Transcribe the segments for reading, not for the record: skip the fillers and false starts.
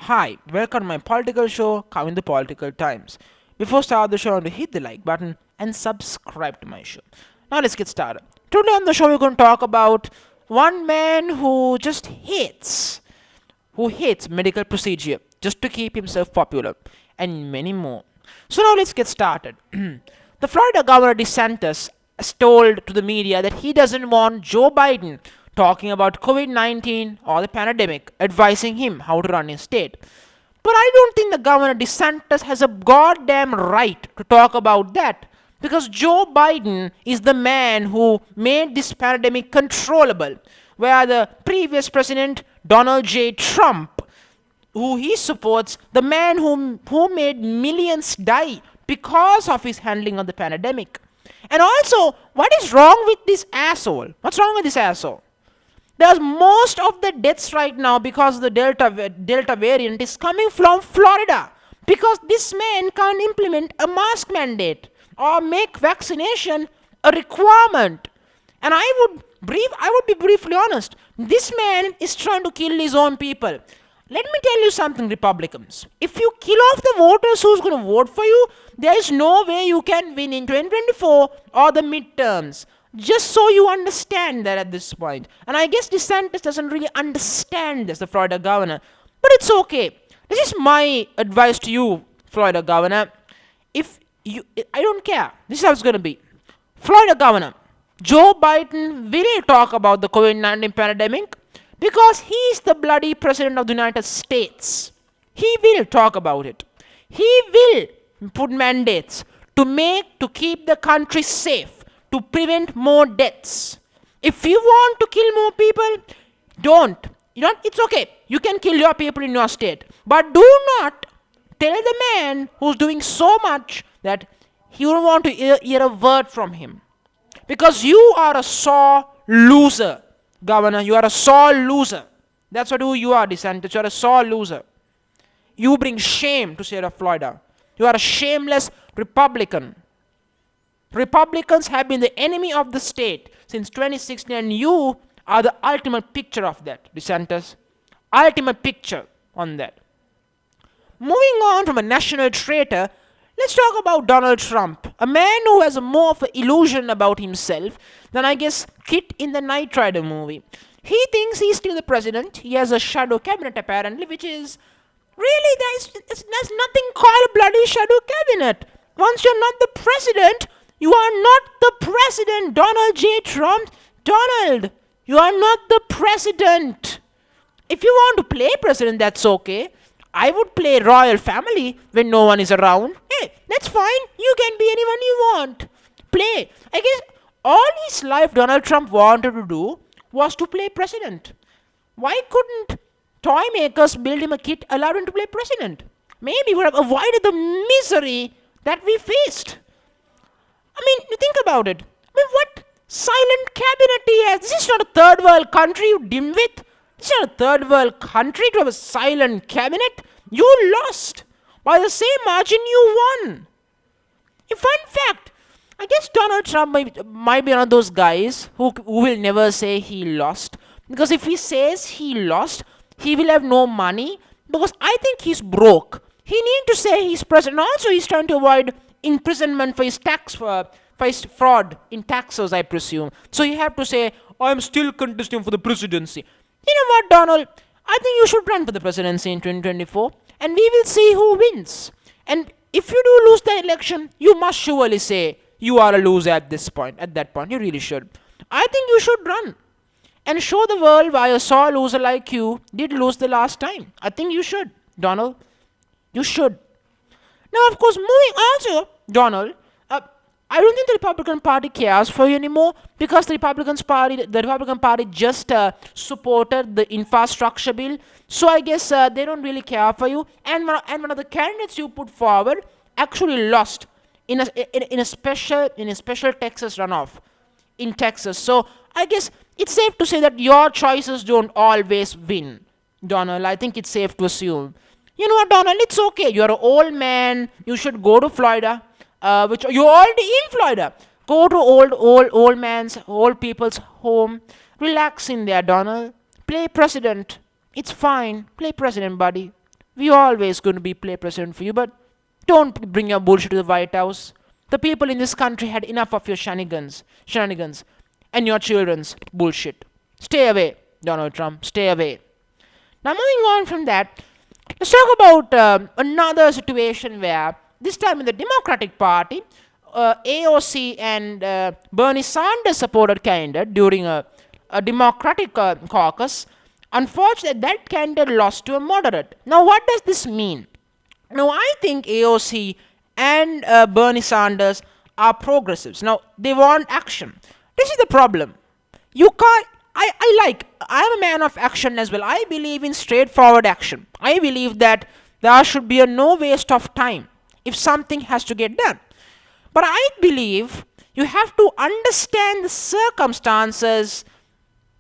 Hi, welcome to my political show, Kavindu Political Times. Before start the show, I want to hit the like button and subscribe to my show. Now let's get started. Today on the show, we're going to talk about one man who hates medical procedure just to keep himself popular, and many more. So now let's get started. The Florida Governor DeSantis has told to the media that he doesn't want Joe Biden talking about COVID-19 or the pandemic, advising him how to run his state. But I don't think the Governor DeSantis has a goddamn right to talk about that because Joe Biden is the man who made this pandemic controllable, where the previous president, Donald J. Trump, who he supports, the man who made millions die because of his handling of the pandemic. And also, what is wrong with this asshole? What's wrong with this asshole? There's most of the deaths right now because the Delta variant is coming from Florida because this man can't implement a mask mandate or make vaccination a requirement. And I would be briefly honest. This man is trying to kill his own people. Let me tell you something, Republicans. If you kill off the voters who's going to vote for you, there is no way you can win in 2024 or the midterms. Just so you understand that at this point. And I guess DeSantis doesn't really understand this, the Florida governor. But it's okay. This is my advice to you, Florida governor. I don't care. This is how it's going to be. Florida governor, Joe Biden will talk about the COVID-19 pandemic because he's the bloody president of the United States. He will talk about it. He will put mandates to keep the country safe, to prevent more deaths. If you want to kill more people, don't. It's okay. You can kill your people in your state. But do not tell the man who's doing so much that you don't want to hear a word from him. Because you are a sore loser, Governor. You are a sore loser. That's what who you are, DeSantis. You are a sore loser. You bring shame to state of Florida. You are a shameless Republican. Republicans have been the enemy of the state since 2016, and you are the ultimate picture of that, DeSantis. Ultimate picture on that. Moving on from a national traitor, let's talk about Donald Trump, a man who has more of an illusion about himself than I guess Kit in the Knight Rider movie. He thinks he's still the president. He has a shadow cabinet apparently, which is really there's nothing called a bloody shadow cabinet. Once you're not the president, you are not the president, Donald J. Trump. Donald, you are not the president. If you want to play president, that's okay. I would play royal family when no one is around. Hey, that's fine. You can be anyone you want. Play. I guess all his life Donald Trump wanted to do was to play president. Why couldn't toy makers build him a kit, allow him to play president? Maybe we would have avoided the misery that we faced. I mean, you think about it. I mean, what silent cabinet he has? This is not a third world country, you dimwit. This is not a third world country to have a silent cabinet. You lost. By the same margin, you won. A fun fact. I guess Donald Trump might be one of those guys who will never say he lost. Because if he says he lost, he will have no money. Because I think he's broke. He needs to say he's president. Also, he's trying to avoid imprisonment for his fraud in taxes, I presume. So you have to say, I'm still contesting for the presidency. You know what, Donald? I think you should run for the presidency in 2024, and we will see who wins. And if you do lose the election, you must surely say you are a loser at that point, you really should. I think you should run and show the world why a sore loser like you did lose the last time. I think you should, Donald. You should. Now, of course, moving on to Donald, I don't think the Republican Party cares for you anymore because the Republican Party just supported the infrastructure bill. So I guess they don't really care for you. And one of the candidates you put forward actually lost in a special Texas runoff in Texas. So I guess it's safe to say that your choices don't always win, Donald. I think it's safe to assume. You know what, Donald? It's okay. You're an old man. You should go to Florida. Which you're already in Florida. Go to old people's home. Relax in there, Donald. Play president. It's fine. Play president, buddy. we always going to be play president for you, but don't bring your bullshit to the White House. The people in this country had enough of your shenanigans, and your children's bullshit. Stay away, Donald Trump. Stay away. Now, moving on from that, let's talk about another situation where this time in the Democratic Party, AOC and Bernie Sanders supported candidate during a Democratic caucus. Unfortunately, that candidate lost to a moderate. Now, what does this mean? Now, I think AOC and Bernie Sanders are progressives. Now, they want action. This is the problem. You can't. I'm a man of action as well. I believe in straightforward action. I believe that there should be no waste of time if something has to get done. But I believe you have to understand the circumstances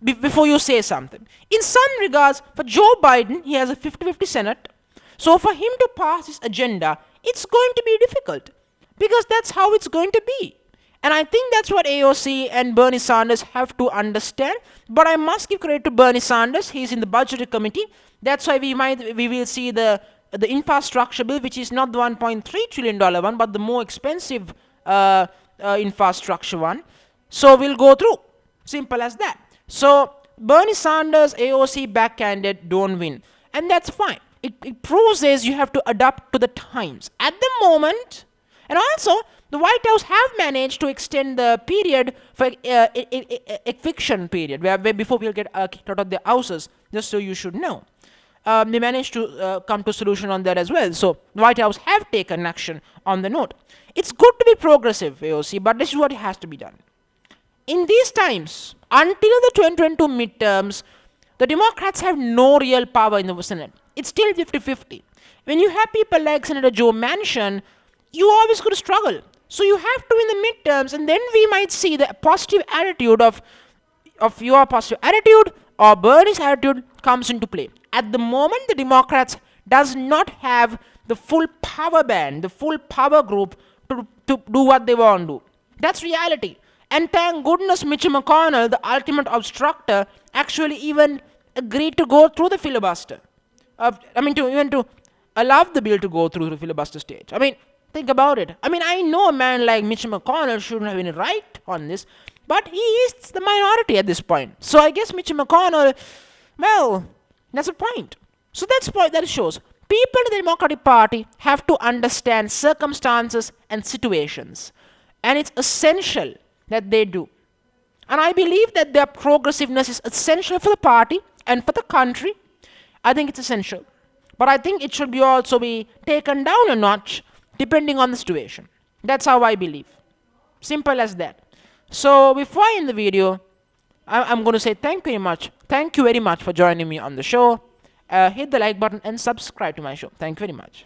before you say something. In some regards, for Joe Biden, he has a 50-50 Senate. So for him to pass his agenda, it's going to be difficult because that's how it's going to be. And I think that's what AOC and Bernie Sanders have to understand. But I must give credit to Bernie Sanders. He's in the budgetary committee. That's why we will see the infrastructure bill, which is not the $1.3 trillion one, but the more expensive infrastructure one. So we'll go through. Simple as that. So Bernie Sanders, AOC back candidate don't win. And that's fine. It proves is you have to adapt to the times. At the moment, and also the White House have managed to extend the period for eviction period, where before we'll get kicked out of their houses, just so you should know. They managed to come to a solution on that as well. So the White House have taken action on the note. It's good to be progressive, AOC, but this is what has to be done. In these times, until the 2022 midterms, the Democrats have no real power in the Senate. It's still 50-50. When you have people like Senator Joe Manchin, you always going to struggle. So you have to win the midterms, and then we might see the positive attitude of your positive attitude or Bernie's attitude comes into play. At the moment, the Democrats does not have the full power band, the full power group to do what they want to do. That's reality. And thank goodness Mitch McConnell, the ultimate obstructor, actually even agreed to go through the filibuster. To allow the bill to go through the filibuster stage. Think about it. I know a man like Mitch McConnell shouldn't have any right on this, but he is the minority at this point. So I guess Mitch McConnell, well, that's a point. So that's the point that it shows. People in the Democratic Party have to understand circumstances and situations. And it's essential that they do. And I believe that their progressiveness is essential for the party and for the country. I think it's essential. But I think it should also be taken down a notch depending on the situation. That's how I believe. Simple as that. So before I end the video, I'm going to say thank you very much. Thank you very much for joining me on the show. Hit the like button and subscribe to my show. Thank you very much.